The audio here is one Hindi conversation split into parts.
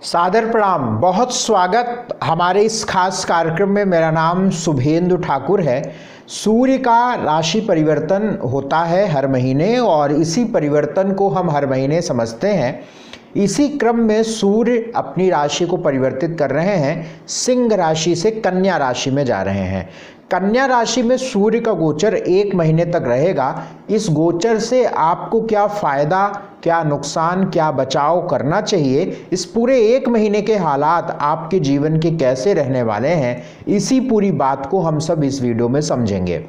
सादर प्रणाम। बहुत स्वागत हमारे इस खास कार्यक्रम में। मेरा नाम शुभेंदु ठाकुर है। सूर्य का राशि परिवर्तन होता है हर महीने और इसी परिवर्तन को हम हर महीने समझते हैं। इसी क्रम में सूर्य अपनी राशि को परिवर्तित कर रहे हैं, सिंह राशि से कन्या राशि में जा रहे हैं। कन्या राशि में सूर्य का गोचर 1 महीने तक रहेगा। इस गोचर से आपको क्या फायदा, क्या नुकसान, क्या बचाव करना चाहिए, इस पूरे 1 महीने के हालात आपके जीवन के कैसे रहने वाले हैं, इसी पूरी बात को हम सब इस वीडियो में समझेंगे।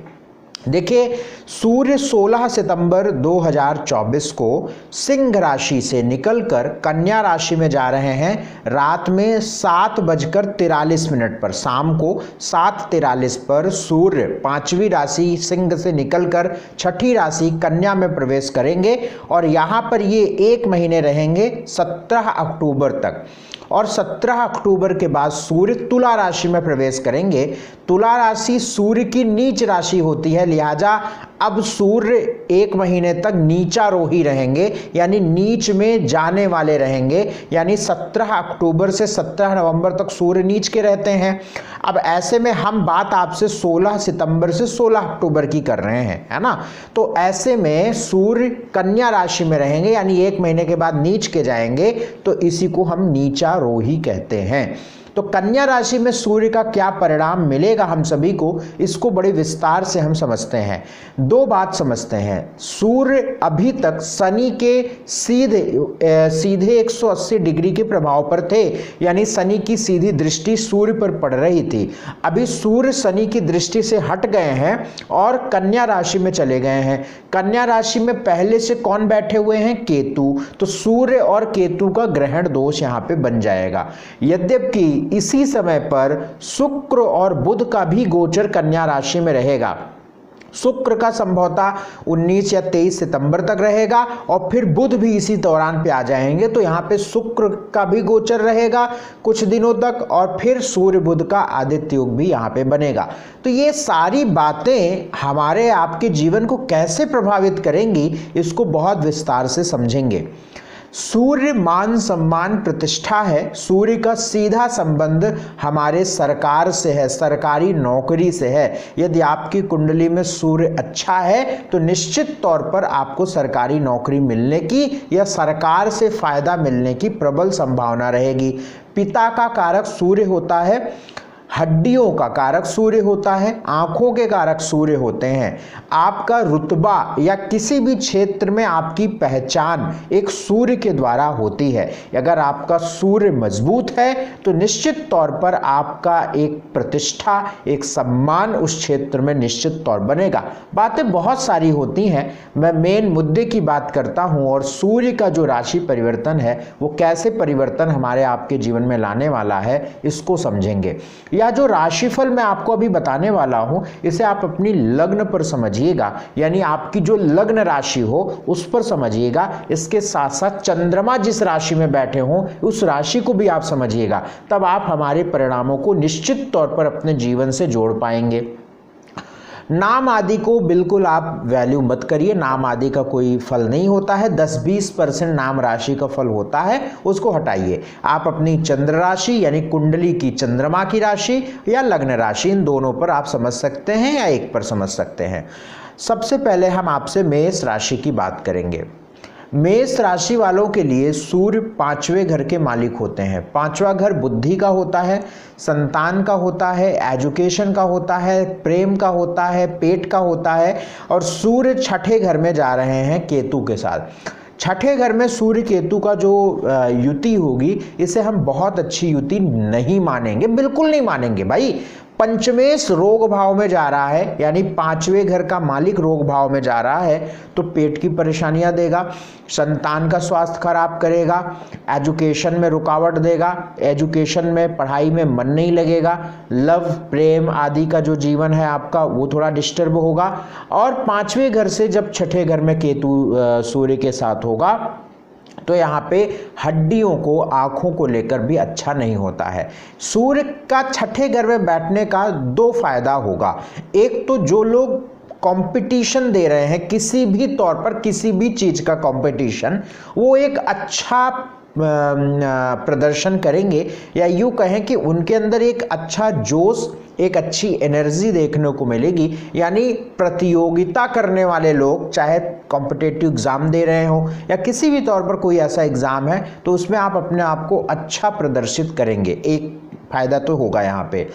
देखिए, सूर्य 16 सितंबर 2024 को सिंह राशि से निकलकर कन्या राशि में जा रहे हैं। रात में 7:43 पर, शाम को 7:43 पर सूर्य 5वीं राशि सिंह से निकलकर 6ठी राशि कन्या में प्रवेश करेंगे और यहाँ पर ये 1 महीने रहेंगे 17 अक्टूबर तक। और 17 अक्टूबर के बाद सूर्य तुला राशि में प्रवेश करेंगे। तुला राशि सूर्य की नीच राशि होती है, लिहाजा अब सूर्य 1 महीने तक नीचारोही रहेंगे, यानी नीच में जाने वाले रहेंगे। यानी 17 अक्टूबर से 17 नवंबर तक सूर्य नीच के रहते हैं। अब ऐसे में हम बात आपसे 16 सितंबर से 16 अक्टूबर की कर रहे हैं, है ना। तो ऐसे में सूर्य कन्या राशि में रहेंगे, यानी 1 महीने के बाद नीच के जाएंगे, तो इसी को हम नीचारोही कहते हैं। तो कन्या राशि में सूर्य का क्या परिणाम मिलेगा हम सभी को, इसको बड़े विस्तार से हम समझते हैं। 2 बात समझते हैं। सूर्य अभी तक शनि के सीधे 180 डिग्री के प्रभाव पर थे, यानी शनि की सीधी दृष्टि सूर्य पर पड़ रही थी। अभी सूर्य शनि की दृष्टि से हट गए हैं और कन्या राशि में चले गए हैं। कन्या राशि में पहले से कौन बैठे हुए हैं? केतु। तो सूर्य और केतु का ग्रहण दोष यहाँ पे बन जाएगा। यद्यपि इसी समय पर शुक्र और बुध का भी गोचर कन्या राशि में रहेगा। शुक्र का संभवतः 19 या 23 सितंबर तक रहेगा और फिर बुध भी इसी दौरान पे आ जाएंगे। तो यहाँ पे शुक्र का भी गोचर रहेगा कुछ दिनों तक और फिर सूर्य बुध का आदित्य योग भी यहाँ पे बनेगा। तो ये सारी बातें हमारे आपके जीवन को कैसे प्रभावित करेंगी, इसको बहुत विस्तार से समझेंगे। सूर्य मान सम्मान प्रतिष्ठा है। सूर्य का सीधा संबंध हमारे सरकार से है, सरकारी नौकरी से है। यदि आपकी कुंडली में सूर्य अच्छा है तो निश्चित तौर पर आपको सरकारी नौकरी मिलने की या सरकार से फायदा मिलने की प्रबल संभावना रहेगी। पिता का कारक सूर्य होता है, हड्डियों का कारक सूर्य होता है, आंखों के कारक सूर्य होते हैं। आपका रुतबा या किसी भी क्षेत्र में आपकी पहचान एक सूर्य के द्वारा होती है। अगर आपका सूर्य मजबूत है तो निश्चित तौर पर आपका एक प्रतिष्ठा, एक सम्मान उस क्षेत्र में निश्चित तौर बनेगा। बातें बहुत सारी होती हैं, मैं मेन मुद्दे की बात करता हूं और सूर्य का जो राशि परिवर्तन है वो कैसे परिवर्तन हमारे आपके जीवन में लाने वाला है, इसको समझेंगे। या जो राशिफल मैं आपको अभी बताने वाला हूं, इसे आप अपनी लग्न पर समझिएगा, यानी आपकी जो लग्न राशि हो उस पर समझिएगा। इसके साथ साथ चंद्रमा जिस राशि में बैठे हों उस राशि को भी आप समझिएगा, तब आप हमारे परिणामों को निश्चित तौर पर अपने जीवन से जोड़ पाएंगे। नाम आदि को बिल्कुल आप वैल्यू मत करिए, नाम आदि का कोई फल नहीं होता है। 10-20% नाम राशि का फल होता है, उसको हटाइए। आप अपनी चंद्र राशि यानी कुंडली की चंद्रमा की राशि या लग्न राशि, इन दोनों पर आप समझ सकते हैं या एक पर समझ सकते हैं। सबसे पहले हम आपसे मेष राशि की बात करेंगे। मेष राशि वालों के लिए सूर्य 5वें घर के मालिक होते हैं। 5वां घर बुद्धि का होता है, संतान का होता है, एजुकेशन का होता है, प्रेम का होता है, पेट का होता है। और सूर्य 6ठे घर में जा रहे हैं केतु के साथ। 6ठे घर में सूर्य केतु का जो युति होगी, इसे हम बहुत अच्छी युति नहीं मानेंगे, बिल्कुल नहीं मानेंगे भाई। पंचमेश रोग भाव में जा रहा है, यानी 5वें घर का मालिक रोग भाव में जा रहा है, तो पेट की परेशानियां देगा, संतान का स्वास्थ्य खराब करेगा, एजुकेशन में रुकावट देगा, एजुकेशन में पढ़ाई में मन नहीं लगेगा, लव प्रेम आदि का जो जीवन है आपका वो थोड़ा डिस्टर्ब होगा। और 5वें घर से जब 6ठे घर में केतु सूर्य के साथ होगा तो यहाँ पे हड्डियों को, आंखों को लेकर भी अच्छा नहीं होता है। सूर्य का 6ठे घर में बैठने का 2 फायदा होगा। एक तो जो लोग कंपटीशन दे रहे हैं किसी भी तौर पर, किसी भी चीज का कंपटीशन, वो एक अच्छा प्रदर्शन करेंगे, या यूँ कहें कि उनके अंदर एक अच्छा जोश, एक अच्छी एनर्जी देखने को मिलेगी। यानी प्रतियोगिता करने वाले लोग, चाहे कॉम्पिटिटिव एग्ज़ाम दे रहे हो या किसी भी तौर पर कोई ऐसा एग्ज़ाम है, तो उसमें आप अपने आप को अच्छा प्रदर्शित करेंगे। एक फ़ायदा तो होगा यहाँ पे।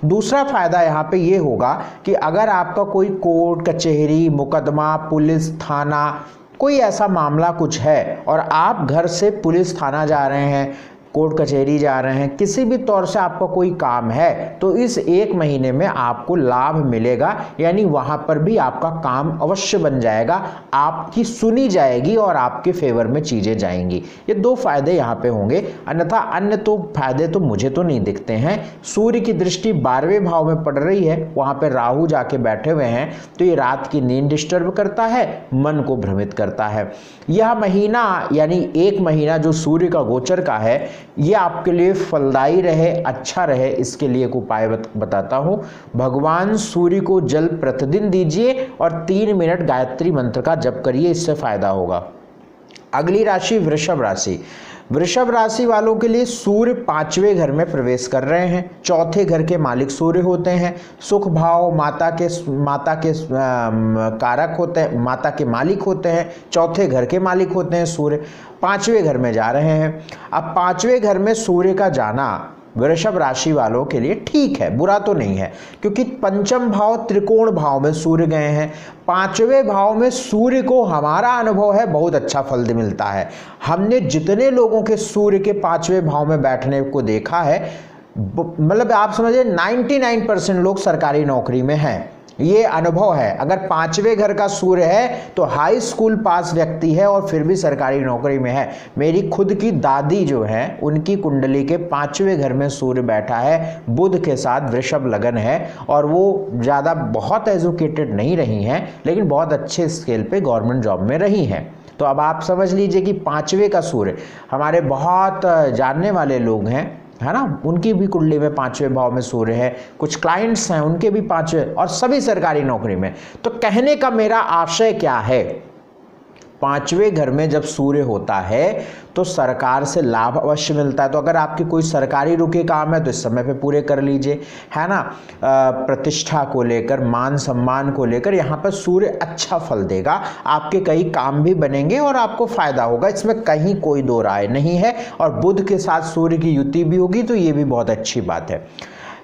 दूसरा फ़ायदा यहाँ पे ये होगा कि अगर आपका कोई कोर्ट कचहरी, मुकदमा, पुलिस थाना, कोई ऐसा मामला कुछ है और आप घर से पुलिस थाना जा रहे हैं, कोर्ट कचहरी जा रहे हैं, किसी भी तौर से आपका कोई काम है, तो इस 1 महीने में आपको लाभ मिलेगा। यानी वहाँ पर भी आपका काम अवश्य बन जाएगा, आपकी सुनी जाएगी और आपके फेवर में चीज़ें जाएंगी। ये 2 फायदे यहाँ पे होंगे, अन्यथा अन्य तो फायदे तो मुझे तो नहीं दिखते हैं। सूर्य की दृष्टि 12वें भाव में पड़ रही है, वहाँ पर राहु जाके बैठे हुए हैं, तो ये रात की नींद डिस्टर्ब करता है, मन को भ्रमित करता है। यह महीना यानी 1 महीना जो सूर्य का गोचर का है, ये आपके लिए फलदायी रहे, अच्छा रहे, इसके लिए एक उपाय बताता हूँ। भगवान सूर्य को जल प्रतिदिन दीजिए और 3 मिनट गायत्री मंत्र का जप करिए, इससे फायदा होगा। अगली राशि वृषभ राशि। वृषभ राशि वालों के लिए सूर्य 5वें घर में प्रवेश कर रहे हैं। चौथे घर के मालिक सूर्य होते हैं। सुख भाव, माता के कारक होते हैं, माता के मालिक होते हैं। चौथे घर के मालिक होते हैं सूर्य। 5वें घर में जा रहे हैं। अब 5वें घर में सूर्य का जाना वृषभ राशि वालों के लिए ठीक है, बुरा तो नहीं है, क्योंकि पंचम भाव त्रिकोण भाव में सूर्य गए हैं। 5वें भाव में सूर्य को हमारा अनुभव है बहुत अच्छा फल मिलता है। हमने जितने लोगों के सूर्य के 5वें भाव में बैठने को देखा है, मतलब आप समझिए 99% लोग सरकारी नौकरी में हैं। ये अनुभव है। अगर 5वें घर का सूर्य है तो हाई स्कूल पास व्यक्ति है और फिर भी सरकारी नौकरी में है। मेरी खुद की दादी जो है, उनकी कुंडली के 5वें घर में सूर्य बैठा है, बुध के साथ वृषभ लगन है, और वो ज़्यादा बहुत एजुकेटेड नहीं रही हैं, लेकिन बहुत अच्छे स्केल पे गवर्नमेंट जॉब में रही हैं। तो अब आप समझ लीजिए कि 5वें का सूर्य, हमारे बहुत जानने वाले लोग हैं, है ना, उनकी भी कुंडली में 5वें भाव में सूर्य है। कुछ क्लाइंट्स हैं, उनके भी 5वें, और सभी सरकारी नौकरी में। तो कहने का मेरा आशय क्या है, 5वें घर में जब सूर्य होता है तो सरकार से लाभ अवश्य मिलता है। तो अगर आपके कोई सरकारी रुके काम है तो इस समय पे पूरे कर लीजिए, है ना। प्रतिष्ठा को लेकर, मान सम्मान को लेकर यहाँ पर सूर्य अच्छा फल देगा। आपके कई काम भी बनेंगे और आपको फायदा होगा, इसमें कहीं कोई दो राय नहीं है। और बुध के साथ सूर्य की युति भी होगी, तो ये भी बहुत अच्छी बात है।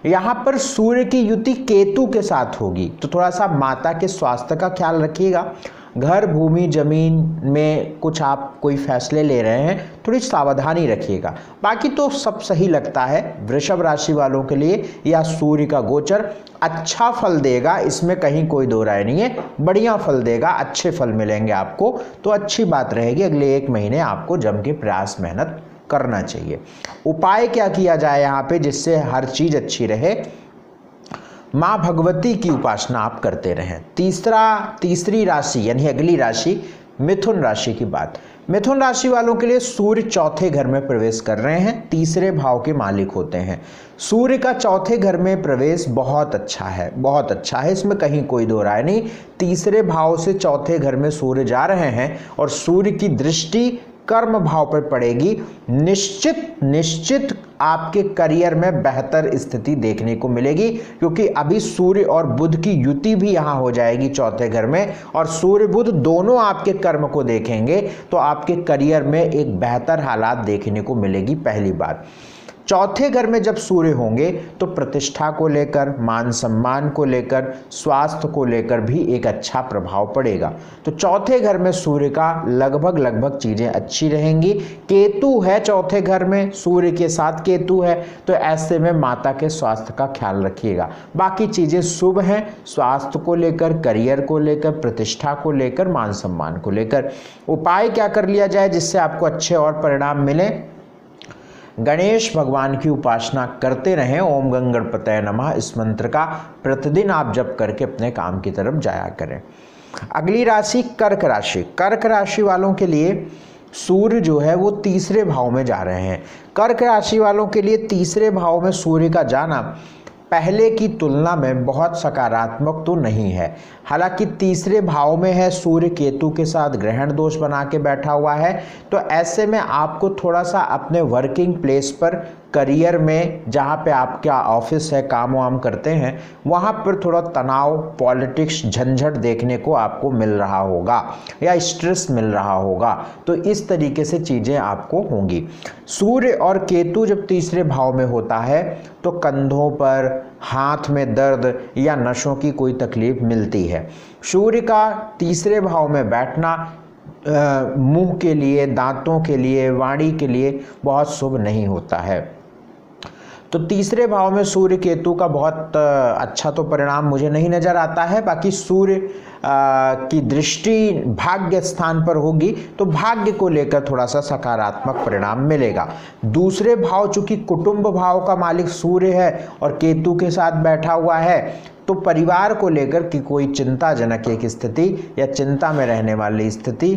यहाँ पर सूर्य की युति केतु के साथ होगी, तो थोड़ा सा माता के स्वास्थ्य का ख्याल रखिएगा। घर, भूमि, जमीन में कुछ आप कोई फैसले ले रहे हैं, थोड़ी सावधानी रखिएगा। बाकी तो सब सही लगता है। वृषभ राशि वालों के लिए यह सूर्य का गोचर अच्छा फल देगा, इसमें कहीं कोई दो राय नहीं है। बढ़िया फल देगा, अच्छे फल मिलेंगे आपको, तो अच्छी बात रहेगी। अगले 1 महीने आपको जम के प्रयास मेहनत करना चाहिए। उपाय क्या किया जाए यहाँ पे जिससे हर चीज़ अच्छी रहे? माँ भगवती की उपासना आप करते रहें। तीसरी राशि यानी अगली राशि मिथुन राशि की बात। मिथुन राशि वालों के लिए सूर्य चौथे घर में प्रवेश कर रहे हैं, तीसरे भाव के मालिक होते हैं। सूर्य का चौथे घर में प्रवेश बहुत अच्छा है, बहुत अच्छा है, इसमें कहीं कोई दो राय नहीं। तीसरे भाव से चौथे घर में सूर्य जा रहे हैं और सूर्य की दृष्टि कर्म भाव पर पड़ेगी। निश्चित आपके करियर में बेहतर स्थिति देखने को मिलेगी, क्योंकि अभी सूर्य और बुध की युति भी यहाँ हो जाएगी चौथे घर में, और सूर्य बुध दोनों आपके कर्म को देखेंगे, तो आपके करियर में एक बेहतर हालात देखने को मिलेगी। पहली बात, चौथे घर में जब सूर्य होंगे तो प्रतिष्ठा को लेकर, मान सम्मान को लेकर, स्वास्थ्य को लेकर भी एक अच्छा प्रभाव पड़ेगा। तो चौथे घर में सूर्य का लगभग चीज़ें अच्छी रहेंगी। केतु है चौथे घर में, सूर्य के साथ केतु है, तो ऐसे में माता के स्वास्थ्य का ख्याल रखिएगा। बाकी चीज़ें शुभ हैं, स्वास्थ्य को लेकर, करियर को लेकर, प्रतिष्ठा को लेकर, मान सम्मान को लेकर। उपाय क्या कर लिया जाए जिससे आपको अच्छे और परिणाम मिलें? गणेश भगवान की उपासना करते रहें। ओम गंगणपतये नमः, इस मंत्र का प्रतिदिन आप जप करके अपने काम की तरफ जाया करें। अगली राशि कर्क राशि। कर्क राशि वालों के लिए सूर्य जो है वो तीसरे भाव में जा रहे हैं। कर्क राशि वालों के लिए तीसरे भाव में सूर्य का जाना पहले की तुलना में बहुत सकारात्मक तो नहीं है। हालांकि तीसरे भाव में है, सूर्य केतु के साथ ग्रहण दोष बना के बैठा हुआ है, तो ऐसे में आपको थोड़ा सा अपने वर्किंग प्लेस पर, करियर में, जहाँ पे आपका ऑफिस है, काम वाम करते हैं, वहाँ पर थोड़ा तनाव, पॉलिटिक्स, झंझट देखने को आपको मिल रहा होगा या स्ट्रेस मिल रहा होगा। तो इस तरीके से चीज़ें आपको होंगी। सूर्य और केतु जब तीसरे भाव में होता है तो कंधों पर, हाथ में दर्द या नसों की कोई तकलीफ मिलती है। सूर्य का तीसरे भाव में बैठना मुंह के लिए, दांतों के लिए, वाणी के लिए बहुत शुभ नहीं होता है। तो तीसरे भाव में सूर्य केतु का बहुत अच्छा तो परिणाम मुझे नहीं नज़र आता है। बाकी सूर्य की दृष्टि भाग्य स्थान पर होगी तो भाग्य को लेकर थोड़ा सा सकारात्मक परिणाम मिलेगा। दूसरे भाव चूंकि कुटुंब भाव का मालिक सूर्य है और केतु के साथ बैठा हुआ है, तो परिवार को लेकर की कोई चिंताजनक एक स्थिति या चिंता में रहने वाली स्थिति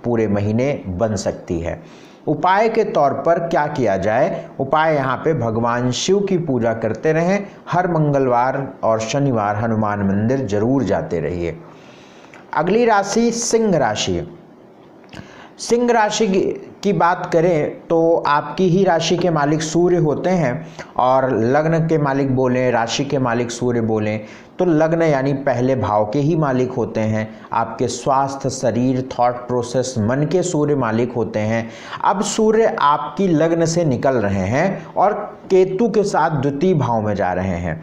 पूरे महीने बन सकती है। उपाय के तौर पर क्या किया जाए? उपाय यहाँ पे भगवान शिव की पूजा करते रहें। हर मंगलवार और शनिवार हनुमान मंदिर जरूर जाते रहिए। अगली राशि सिंह राशि। सिंह राशि की बात करें तो आपकी ही राशि के मालिक सूर्य होते हैं, और लग्न के मालिक बोलें, राशि के मालिक सूर्य बोलें तो लग्न यानी पहले भाव के ही मालिक होते हैं। आपके स्वास्थ्य, शरीर, थॉट प्रोसेस, मन के सूर्य मालिक होते हैं। अब सूर्य आपकी लग्न से निकल रहे हैं और केतु के साथ द्वितीय भाव में जा रहे हैं।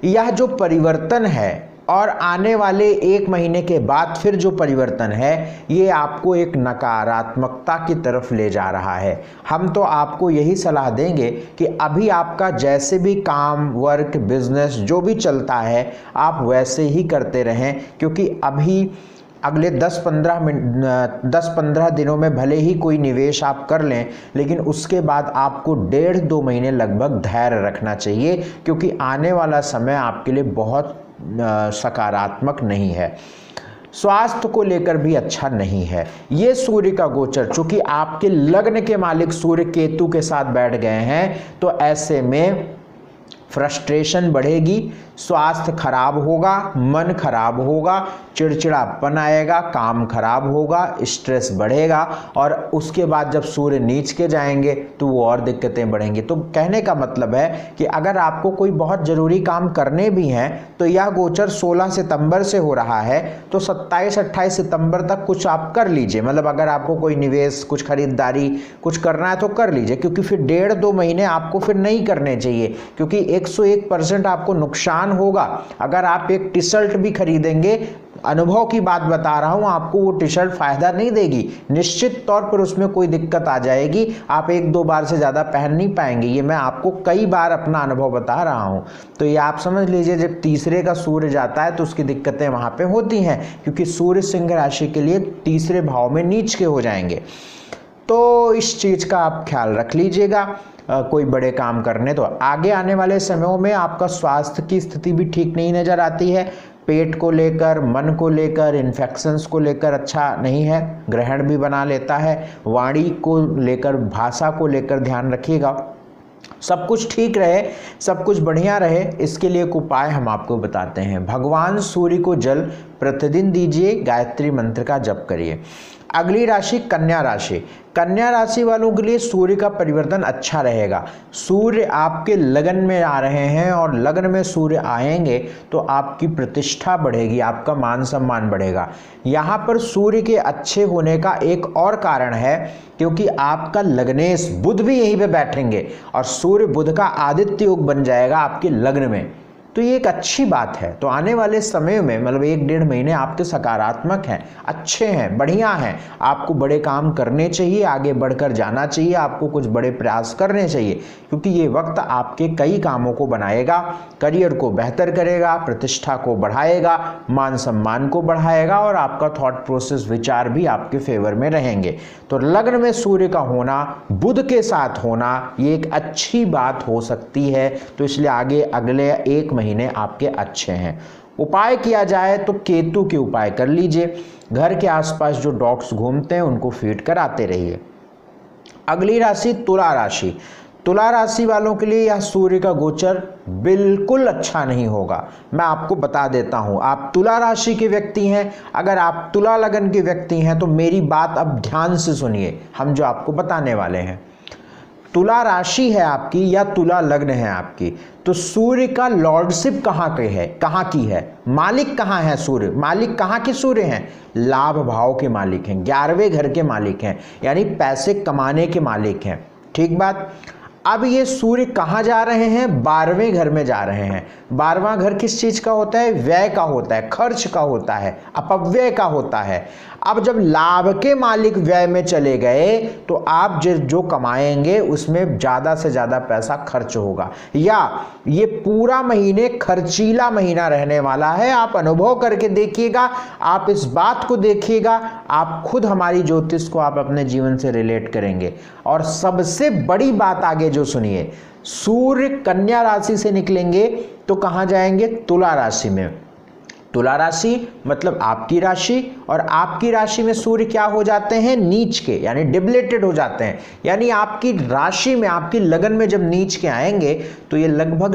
यह जो परिवर्तन है और आने वाले 1 महीने के बाद फिर जो परिवर्तन है, ये आपको एक नकारात्मकता की तरफ ले जा रहा है। हम तो आपको यही सलाह देंगे कि अभी आपका जैसे भी काम, वर्क, बिजनेस जो भी चलता है आप वैसे ही करते रहें, क्योंकि अभी अगले 10-15 दिनों में भले ही कोई निवेश आप कर लें, लेकिन उसके बाद आपको 1.5-2 महीने लगभग धैर्य रखना चाहिए, क्योंकि आने वाला समय आपके लिए बहुत सकारात्मक नहीं है। स्वास्थ्य को लेकर भी अच्छा नहीं है। ये सूर्य का गोचर, चूंकि आपके लग्न के मालिक सूर्य केतु के साथ बैठ गए हैं, तो ऐसे में फ्रस्ट्रेशन बढ़ेगी, स्वास्थ्य खराब होगा, मन खराब होगा, चिड़चिड़ापन आएगा, काम खराब होगा, स्ट्रेस बढ़ेगा, और उसके बाद जब सूर्य नीच के जाएंगे तो वो और दिक्कतें बढ़ेंगी। तो कहने का मतलब है कि अगर आपको कोई बहुत ज़रूरी काम करने भी हैं तो यह गोचर 16 सितंबर से हो रहा है, तो 27-28 सितंबर तक कुछ आप कर लीजिए। मतलब अगर आपको कोई निवेश, कुछ खरीदारी, कुछ करना है तो कर लीजिए, क्योंकि फिर 1.5-2 महीने आपको फिर नहीं करने चाहिए, क्योंकि 101% आपको नुकसान होगा। अगर आप एक टी शर्ट भी खरीदेंगे, अनुभव की बात बता रहा हूं, आपको वो टी शर्ट फायदा नहीं देगी, निश्चित तौर पर उसमें कोई दिक्कत आ जाएगी, आप 1-2 बार से ज़्यादा पहन नहीं पाएंगे। ये मैं आपको कई बार अपना अनुभव बता रहा हूं। तो ये आप समझ लीजिए, जब तीसरे का सूर्य जाता है तो उसकी दिक्कतें वहां पे होती हैं, क्योंकि सूर्य सिंह राशि के लिए तीसरे भाव में नीच के हो जाएंगे। तो इस चीज़ का आप ख्याल रख लीजिएगा। कोई बड़े काम करने तो आगे आने वाले समयों में आपका स्वास्थ्य की स्थिति भी ठीक नहीं नज़र आती है। पेट को लेकर, मन को लेकर, इन्फेक्शंस को लेकर अच्छा नहीं है, ग्रहण भी बना लेता है। वाणी को लेकर, भाषा को लेकर ध्यान रखिएगा। सब कुछ ठीक रहे, सब कुछ बढ़िया रहे, इसके लिए एक उपाय हम आपको बताते हैं। भगवान सूर्य को जल प्रतिदिन दीजिए, गायत्री मंत्र का जप करिए। अगली राशि कन्या राशि। कन्या राशि वालों के लिए सूर्य का परिवर्तन अच्छा रहेगा। सूर्य आपके लगन में आ रहे हैं, और लगन में सूर्य आएंगे तो आपकी प्रतिष्ठा बढ़ेगी, आपका मान सम्मान बढ़ेगा। यहाँ पर सूर्य के अच्छे होने का एक और कारण है, क्योंकि आपका लग्नेश बुध भी यहीं पे बैठेंगे और सूर्य बुध का आदित्य योग बन जाएगा आपके लग्न में। तो ये एक अच्छी बात है। तो आने वाले समय में, मतलब 1-1.5 महीने आपके सकारात्मक हैं, अच्छे हैं, बढ़िया हैं। आपको बड़े काम करने चाहिए, आगे बढ़कर जाना चाहिए, आपको कुछ बड़े प्रयास करने चाहिए, क्योंकि ये वक्त आपके कई कामों को बनाएगा, करियर को बेहतर करेगा, प्रतिष्ठा को बढ़ाएगा, मान सम्मान को बढ़ाएगा, और आपका थॉट प्रोसेस, विचार भी आपके फेवर में रहेंगे। तो लग्न में सूर्य का होना, बुध के साथ होना, ये एक अच्छी बात हो सकती है। तो इसलिए आगे अगले 1 महीने आपके अच्छे हैं। उपाय किया जाए तो केतु के उपाय कर लीजिए। घर के आसपास जो डॉग्स घूमते हैं उनको फीड कराते रहिए। अगली राशि तुला राशि। तुला राशि वालों के लिए यह सूर्य का गोचर बिल्कुल अच्छा नहीं होगा। मैं आपको बता देता हूं, आप तुला राशि के व्यक्ति हैं, अगर आप तुला लगन के व्यक्ति हैं तो मेरी बात अब ध्यान से सुनिए, हम जो आपको बताने वाले हैं। तुला राशि है आपकी या तुला लग्न है आपकी, तो सूर्य का लॉर्डशिप कहाँ की है, मालिक कहाँ है सूर्य, मालिक कहाँ के सूर्य हैं, लाभ भाव के मालिक हैं, 11वें घर के मालिक हैं, यानी पैसे कमाने के मालिक हैं। ठीक बात। अब ये सूर्य कहाँ जा रहे हैं, 12वें घर में जा रहे हैं। 12वां घर किस चीज का होता है, व्यय का होता है, खर्च का होता है, अपव्यय का होता है। अब जब लाभ के मालिक व्यय में चले गए तो आप जो कमाएंगे उसमें ज्यादा से ज्यादा पैसा खर्च होगा, या ये पूरा महीने खर्चीला महीना रहने वाला है। आप अनुभव करके देखिएगा, आप इस बात को देखिएगा, आप खुद हमारी ज्योतिष को आप अपने जीवन से रिलेट करेंगे। और सबसे बड़ी बात आगे जो सुनिए, सूर्य कन्या राशि से निकलेंगे तो कहां जाएंगे, तुला राशि में। तुला राशि मतलब आपकी राशि, और आपकी राशि में सूर्य क्या हो जाते हैं, नीच के, यानी डिबलेटेड हो जाते हैं। यानी आपकी राशि में, आपकी लगन में जब नीच के आएंगे तो ये लगभग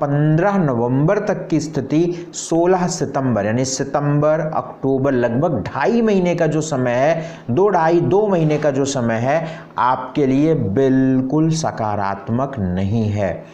15 नवंबर तक की स्थिति 16 सितंबर, यानी सितंबर अक्टूबर, लगभग 2.5 महीने का जो समय है, 2 महीने का जो समय है, आपके लिए बिल्कुल सकारात्मक नहीं है।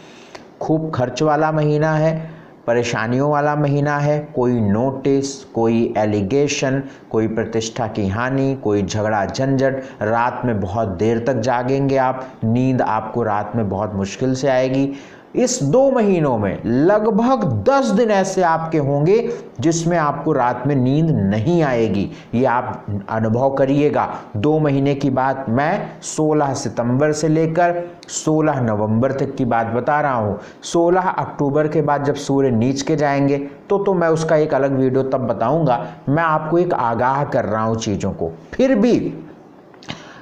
खूब खर्च वाला महीना है, परेशानियों वाला महीना है। कोई नोटिस, कोई एलिगेशन, कोई प्रतिष्ठा की हानि, कोई झगड़ा झंझट, रात में बहुत देर तक जागेंगे आप, नींद आपको रात में बहुत मुश्किल से आएगी। इस 2 महीनों में लगभग 10 दिन ऐसे आपके होंगे जिसमें आपको रात में नींद नहीं आएगी। ये आप अनुभव करिएगा। 2 महीने की बात मैं 16 सितंबर से लेकर 16 नवंबर तक की बात बता रहा हूँ। 16 अक्टूबर के बाद जब सूर्य नीच के जाएंगे तो मैं उसका एक अलग वीडियो तब बताऊंगा। मैं आपको एक आगाह कर रहा हूँ चीज़ों को। फिर भी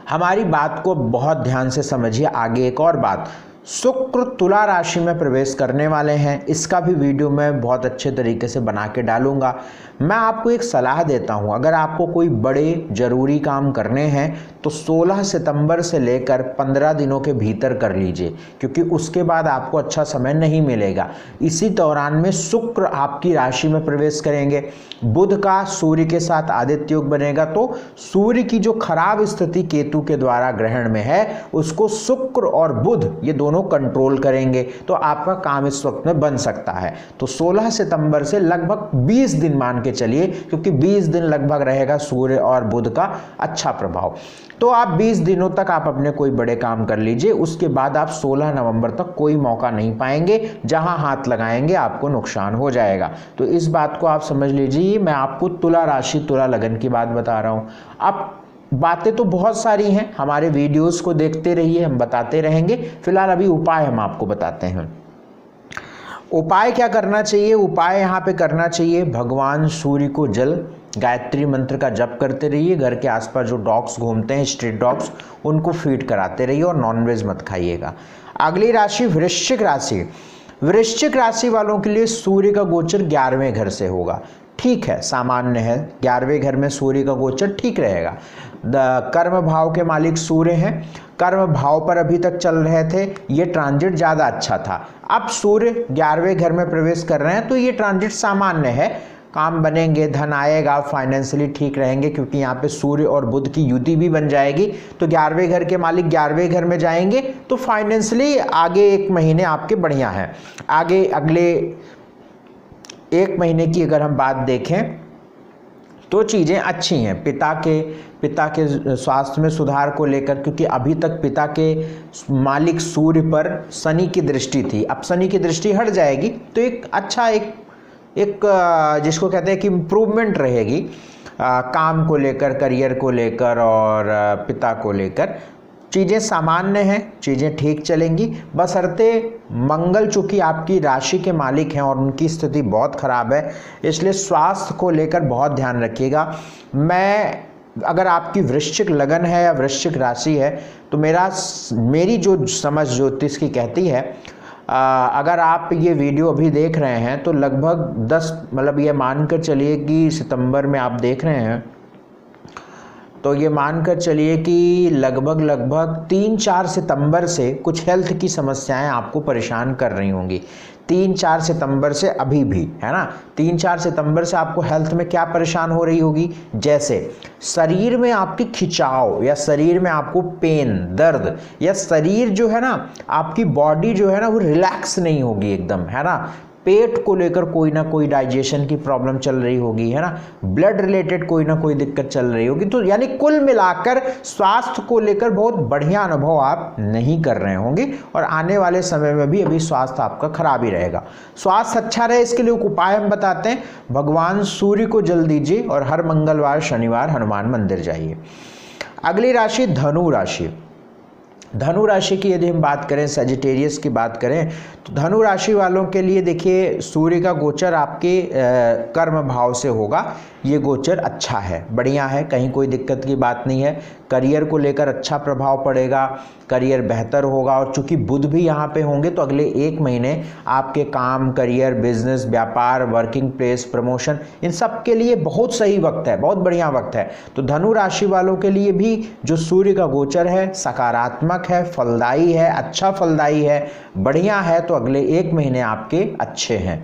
हमारी बात को बहुत ध्यान से समझिए। आगे एक और बात, शुक्र तुला राशि में प्रवेश करने वाले हैं, इसका भी वीडियो मैं बहुत अच्छे तरीके से बना के डालूंगा। मैं आपको एक सलाह देता हूं, अगर आपको कोई बड़े ज़रूरी काम करने हैं तो 16 सितंबर से लेकर 15 दिनों के भीतर कर लीजिए, क्योंकि उसके बाद आपको अच्छा समय नहीं मिलेगा। इसी दौरान में शुक्र आपकी राशि में प्रवेश करेंगे, बुध का सूर्य के साथ आदित्य योग बनेगा, तो सूर्य की जो खराब स्थिति केतु के द्वारा ग्रहण में है उसको शुक्र और बुध ये दोनों कंट्रोल करेंगे, तो आपका काम इस वक्त में बन सकता है। तो 16 सितंबर से लगभग 20 दिन मान के चलिए, क्योंकि 20 दिन लगभग रहेगा सूर्य और बुध का अच्छा प्रभाव। तो आप 20 दिनों तक आप अपने कोई बड़े काम कर लीजिए, उसके बाद आप 16 नवंबर तक कोई मौका नहीं पाएंगे, जहां हाथ लगाएंगे आपको नुकसान हो जाएगा। तो इस बात को आप समझ लीजिए। मैं आपको तुला राशि तुला लगन की बात बता रहा हूं। अब बातें तो बहुत सारी हैं, हमारे वीडियोस को देखते रहिए, हम बताते रहेंगे। फिलहाल अभी उपाय हम आपको बताते हैं। उपाय क्या करना चाहिए, उपाय यहाँ पे करना चाहिए, भगवान सूर्य को जल, गायत्री मंत्र का जप करते रहिए। घर के आसपास जो डॉग्स घूमते हैं, स्ट्रीट डॉग्स, उनको फीड कराते रहिए और नॉनवेज मत खाइएगा। अगली राशि वृश्चिक राशि। वृश्चिक राशि वालों के लिए सूर्य का गोचर 11वें घर से होगा। ठीक है, सामान्य है, 11वें घर में सूर्य का गोचर ठीक रहेगा। कर्म भाव के मालिक सूर्य हैं, कर्म भाव पर अभी तक चल रहे थे, ये ट्रांजिट ज़्यादा अच्छा था। अब सूर्य 11वें घर में प्रवेश कर रहे हैं तो ये ट्रांजिट सामान्य है, काम बनेंगे, धन आएगा, फाइनेंशियली ठीक रहेंगे, क्योंकि यहाँ पे सूर्य और बुध की युति भी बन जाएगी। तो 11वें घर के मालिक 11वें घर में जाएंगे तो फाइनेंशियली आगे 1 महीने आपके बढ़िया हैं। आगे अगले 1 महीने की अगर हम बात देखें तो चीज़ें अच्छी हैं। पिता के स्वास्थ्य में सुधार को लेकर, क्योंकि अभी तक पिता के मालिक सूर्य पर शनि की दृष्टि थी, अब शनि की दृष्टि हट जाएगी तो एक अच्छा एक जिसको कहते हैं कि इम्प्रूवमेंट रहेगी काम को लेकर, करियर को लेकर और पिता को लेकर। चीज़ें सामान्य हैं, चीज़ें ठीक चलेंगी, बशर्ते मंगल चूँकि आपकी राशि के मालिक हैं और उनकी स्थिति बहुत ख़राब है, इसलिए स्वास्थ्य को लेकर बहुत ध्यान रखिएगा। अगर आपकी वृश्चिक लगन है या वृश्चिक राशि है तो मेरी जो समझ ज्योतिष की कहती है, अगर आप ये वीडियो अभी देख रहे हैं तो लगभग 10 मतलब ये मानकर चलिए कि सितंबर में आप देख रहे हैं तो ये मानकर चलिए कि लगभग 3-4 सितंबर से कुछ हेल्थ की समस्याएं आपको परेशान कर रही होंगी। 3-4 सितंबर से अभी भी, है ना, 3-4 सितंबर से आपको हेल्थ में क्या परेशान हो रही होगी, जैसे शरीर में आपकी खिंचाव या शरीर में आपको पेन, दर्द, या शरीर जो है ना, आपकी बॉडी जो है ना वो रिलैक्स नहीं होगी एकदम, है ना। पेट को लेकर कोई ना कोई डाइजेशन की प्रॉब्लम चल रही होगी, है ना, ब्लड रिलेटेड कोई ना कोई दिक्कत चल रही होगी। तो यानी कुल मिलाकर स्वास्थ्य को लेकर बहुत बढ़िया अनुभव आप नहीं कर रहे होंगे और आने वाले समय में भी अभी स्वास्थ्य आपका खराब ही रहेगा। स्वास्थ्य अच्छा रहे इसके लिए उपाय हम बताते हैं। भगवान सूर्य को जल दीजिए और हर मंगलवार शनिवार हनुमान मंदिर जाइए। अगली राशि धनु राशि। धनु राशि की यदि हम बात करें, सजिटेरियस की बात करें, तो धनु राशि वालों के लिए देखिए सूर्य का गोचर आपके कर्म भाव से होगा। ये गोचर अच्छा है, बढ़िया है, कहीं कोई दिक्कत की बात नहीं है। करियर को लेकर अच्छा प्रभाव पड़ेगा, करियर बेहतर होगा। और चूंकि बुध भी यहाँ पे होंगे तो अगले 1 महीने आपके काम, करियर, बिजनेस, व्यापार, वर्किंग प्लेस, प्रमोशन, इन सब के लिए बहुत सही वक्त है, बहुत बढ़िया वक्त है। तो धनु राशि वालों के लिए भी जो सूर्य का गोचर है सकारात्मक है, फलदायी है, अच्छा फलदायी है, बढ़िया है। तो अगले 1 महीने आपके अच्छे हैं।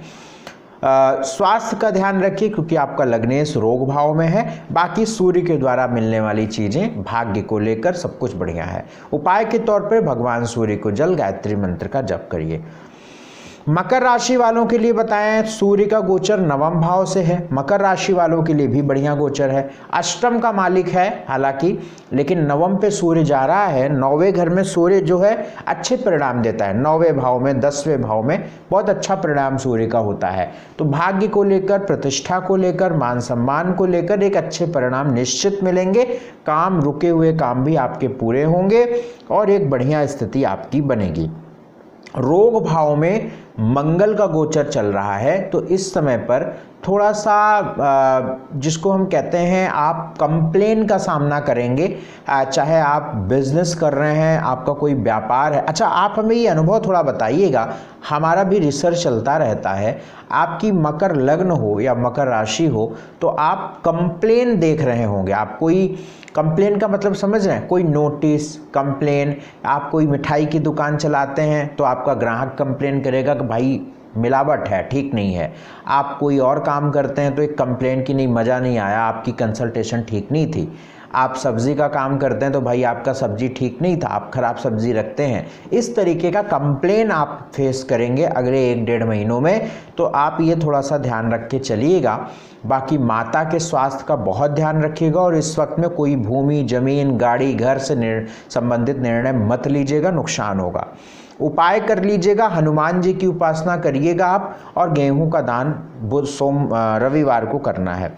स्वास्थ्य का ध्यान रखिए क्योंकि आपका लग्नेश रोग भाव में है। बाकी सूर्य के द्वारा मिलने वाली चीजें, भाग्य को लेकर सब कुछ बढ़िया है। उपाय के तौर पर भगवान सूर्य को जल गायत्री मंत्र का जप करिए। मकर राशि वालों के लिए बताएं, सूर्य का गोचर नवम भाव से है। मकर राशि वालों के लिए भी बढ़िया गोचर है। अष्टम का मालिक है हालांकि, लेकिन नवम पे सूर्य जा रहा है। 9वें घर में सूर्य जो है अच्छे परिणाम देता है। 9वें भाव में, 10वें भाव में बहुत अच्छा परिणाम सूर्य का होता है। तो भाग्य को लेकर, प्रतिष्ठा को लेकर, मान सम्मान को लेकर एक अच्छे परिणाम निश्चित मिलेंगे। काम, रुके हुए काम भी आपके पूरे होंगे और एक बढ़िया स्थिति आपकी बनेगी। रोग भाव में मंगल का गोचर चल रहा है, तो इस समय पर थोड़ा सा जिसको हम कहते हैं आप कंप्लेन का सामना करेंगे। चाहे आप बिजनेस कर रहे हैं, आपका कोई व्यापार है। अच्छा, आप हमें ये अनुभव थोड़ा बताइएगा, हमारा भी रिसर्च चलता रहता है। आपकी मकर लग्न हो या मकर राशि हो तो आप कंप्लेन देख रहे होंगे। आप कोई कंप्लेन का मतलब समझ रहे हैं, कोई नोटिस, कंप्लेन। आप कोई मिठाई की दुकान चलाते हैं तो आपका ग्राहक कंप्लेन करेगा कि भाई मिलावट है, ठीक नहीं है। आप कोई और काम करते हैं तो एक कंप्लेन की, नहीं मज़ा नहीं आया, आपकी कंसल्टेशन ठीक नहीं थी। आप सब्ज़ी का काम करते हैं तो भाई आपका सब्ज़ी ठीक नहीं था, आप खराब सब्ज़ी रखते हैं। इस तरीके का कंप्लेन आप फेस करेंगे अगले 1-1.5 महीनों में। तो आप ये थोड़ा सा ध्यान रख के चलिएगा। बाकी माता के स्वास्थ्य का बहुत ध्यान रखिएगा और इस वक्त में कोई भूमि, जमीन, गाड़ी, घर से संबंधित निर्णय मत लीजिएगा, नुकसान होगा। उपाय कर लीजिएगा, हनुमान जी की उपासना करिएगा आप, और गेहूं का दान रविवार को करना है।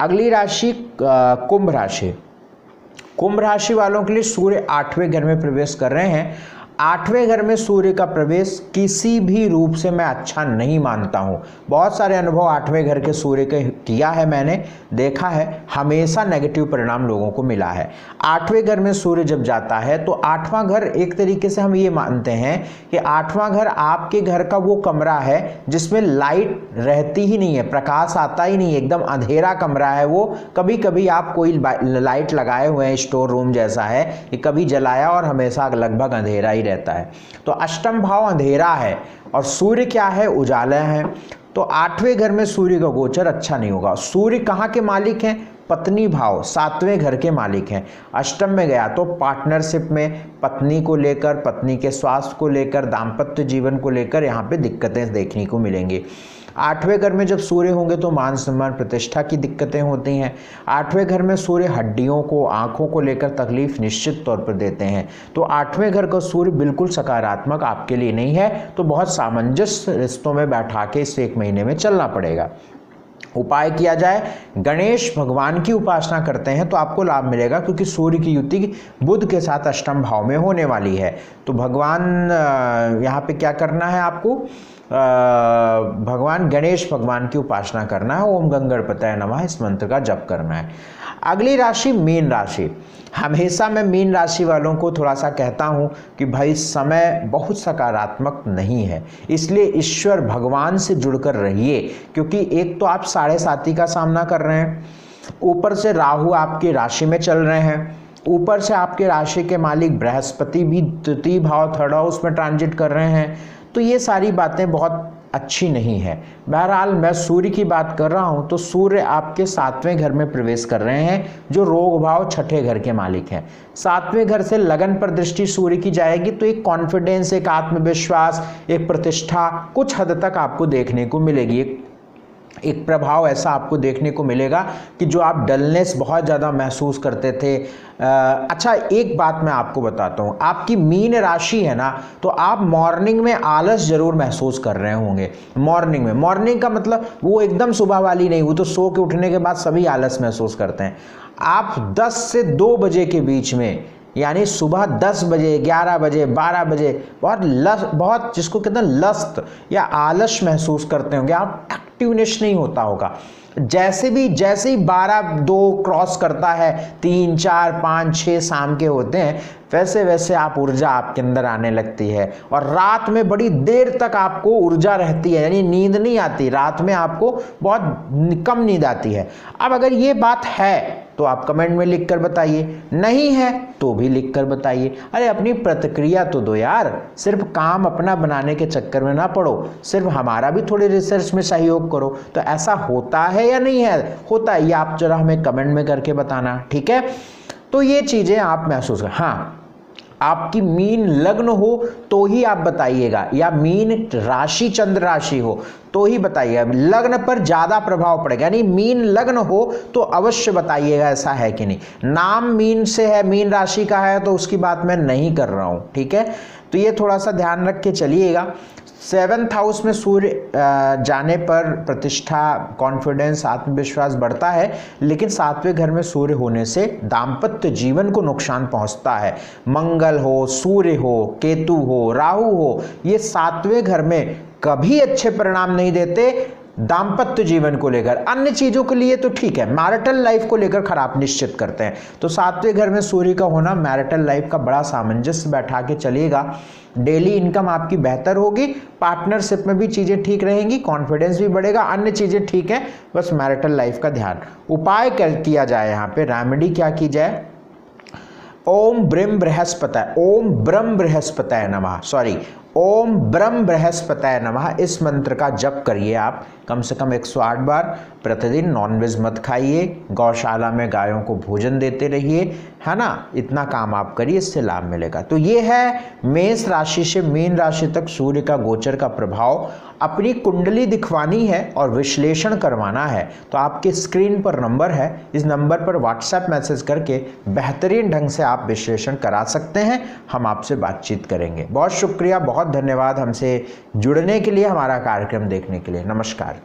अगली राशि कुंभ राशि। कुंभ राशि वालों के लिए सूर्य 8वें घर में प्रवेश कर रहे हैं। 8वें घर में सूर्य का प्रवेश किसी भी रूप से मैं अच्छा नहीं मानता हूँ। बहुत सारे अनुभव 8वें घर के सूर्य के किया है, मैंने देखा है, हमेशा नेगेटिव परिणाम लोगों को मिला है। 8वें घर में सूर्य जब जाता है तो 8वां घर, एक तरीके से हम ये मानते हैं कि 8वां घर आपके घर का वो कमरा है जिसमें लाइट रहती ही नहीं है, प्रकाश आता ही नहीं है, एकदम अंधेरा कमरा है वो। कभी कभी आप कोई लाइट लगाए हुए हैं, स्टोर रूम जैसा है, कि कभी जलाया और हमेशा लगभग अंधेरा ही रहता है। तो अष्टम भाव अंधेरा है और सूर्य क्या है, उजाला है। तो 8वें घर में सूर्य का गोचर अच्छा नहीं होगा। सूर्य कहाँ के मालिक हैं, पत्नी भाव, 7वें घर के मालिक हैं। अष्टम में गया तो पार्टनरशिप में, पत्नी को लेकर, पत्नी के स्वास्थ्य को लेकर, दाम्पत्य जीवन को लेकर यहाँ पे दिक्कतें देखने को मिलेंगी। 8वें घर में जब सूर्य होंगे तो मान सम्मान, प्रतिष्ठा की दिक्कतें होती हैं। 8वें घर में सूर्य हड्डियों को, आंखों को लेकर तकलीफ निश्चित तौर पर देते हैं। तो 8वें घर का सूर्य बिल्कुल सकारात्मक आपके लिए नहीं है। तो बहुत सामंजस्य रिश्तों में बैठा के इस 1 महीने में चलना पड़ेगा। उपाय किया जाए, गणेश भगवान की उपासना करते हैं तो आपको लाभ मिलेगा, क्योंकि सूर्य की युति बुध के साथ अष्टम भाव में होने वाली है। तो भगवान यहाँ पे क्या करना है आपको, भगवान गणेश भगवान की उपासना करना है। ओम गंगणपतये नमः इस मंत्र का जप करना है। अगली राशि मीन राशि। हमेशा मैं मीन राशि वालों को थोड़ा सा कहता हूँ कि भाई समय बहुत सकारात्मक नहीं है, इसलिए ईश्वर भगवान से जुड़कर रहिए। क्योंकि एक तो आप 7.5 का सामना कर रहे हैं, ऊपर से राहु आपकी राशि में चल रहे हैं, ऊपर से आपके राशि के मालिक बृहस्पति भी तृतीय भाव थर्ड हाउस में ट्रांजिट कर रहे हैं। तो ये सारी बातें बहुत अच्छी नहीं है। बहरहाल मैं सूर्य की बात कर रहा हूँ तो सूर्य आपके 7वें घर में प्रवेश कर रहे हैं, जो रोग भाव 6ठे घर के मालिक हैं। 7वें घर से लगन पर दृष्टि सूर्य की जाएगी तो एक कॉन्फिडेंस, एक आत्मविश्वास, एक प्रतिष्ठा कुछ हद तक आपको देखने को मिलेगी। एक प्रभाव ऐसा आपको देखने को मिलेगा कि जो आप डलनेस बहुत ज़्यादा महसूस करते थे। अच्छा, एक बात मैं आपको बताता हूँ, आपकी मीन राशि है ना, तो आप मॉर्निंग में आलस जरूर महसूस कर रहे होंगे। मॉर्निंग में, मॉर्निंग का मतलब वो एकदम सुबह वाली नहीं, वो तो सो के उठने के बाद सभी आलस महसूस करते हैं। आप 10 से 2 बजे के बीच में, यानी सुबह 10 बजे, 11 बजे, 12 बजे बहुत जिसको कहते हैं लस्त या आलस महसूस करते होंगे, आप एक्टिवनेस नहीं होता होगा। जैसे ही 12-2 क्रॉस करता है, 3, 4, 5, 6 शाम के होते हैं, वैसे वैसे आप ऊर्जा आपके अंदर आने लगती है और रात में बड़ी देर तक आपको ऊर्जा रहती है, यानी नींद नहीं आती। रात में आपको बहुत कम नींद आती है। अब अगर ये बात है तो आप कमेंट में लिख कर बताइए, नहीं है तो भी लिख कर बताइए। अरे अपनी प्रतिक्रिया तो दो यार, सिर्फ काम अपना बनाने के चक्कर में ना पड़ो, सिर्फ हमारा भी थोड़ी रिसर्च में सहयोग करो। तो ऐसा होता है या नहीं है? होता है, ये आप जरा हमें कमेंट में करके बताना, ठीक है? तो ये चीज़ें आप महसूस कर, हाँ आपकी मीन लग्न हो तो ही आप बताइएगा, या मीन राशि चंद्र राशि हो तो ही बताइएगा। लग्न पर ज्यादा प्रभाव पड़ेगा, यानी मीन लग्न हो तो अवश्य बताइएगा ऐसा है कि नहीं। नाम मीन से है, मीन राशि का है, तो उसकी बात मैं नहीं कर रहा हूं, ठीक है? तो ये थोड़ा सा ध्यान रख के चलिएगा। 7th हाउस में सूर्य जाने पर प्रतिष्ठा, कॉन्फिडेंस, आत्मविश्वास बढ़ता है, लेकिन 7वें घर में सूर्य होने से दाम्पत्य जीवन को नुकसान पहुंचता है। मंगल हो, सूर्य हो, केतु हो, राहु हो, ये 7वें घर में कभी अच्छे परिणाम नहीं देते दाम्पत्य जीवन को लेकर। अन्य चीजों के लिए तो ठीक है, मैरिटल लाइफ को लेकर खराब निश्चित करते हैं। तो 7वें घर में सूर्य का होना मैरिटल लाइफ का बड़ा सामंजस्य बैठा के चलिएगा। डेली इनकम आपकी बेहतर होगी, पार्टनरशिप में भी चीजें ठीक रहेंगी, कॉन्फिडेंस भी बढ़ेगा, अन्य चीजें ठीक है, बस मैरिटल लाइफ का ध्यान। उपाय किया जाए, यहाँ पे रेमेडी क्या की जाए? ओम ब्रह्म बृहस्पतये नमः, सॉरी ओम ब्रह्म बृहस्पतये नमः, इस मंत्र का जप करिए आप कम से कम 108 बार प्रतिदिन। नॉनवेज मत खाइए, गौशाला में गायों को भोजन देते रहिए, है ना? इतना काम आप करिए, इससे लाभ मिलेगा। तो ये है मेष राशि से मीन राशि तक सूर्य का गोचर का प्रभाव। अपनी कुंडली दिखवानी है और विश्लेषण करवाना है तो आपके स्क्रीन पर नंबर है, इस नंबर पर व्हाट्सएप मैसेज करके बेहतरीन ढंग से आप विश्लेषण करा सकते हैं, हम आपसे बातचीत करेंगे। बहुत शुक्रिया, बहुत धन्यवाद हमसे जुड़ने के लिए, हमारा कार्यक्रम देखने के लिए। नमस्कार।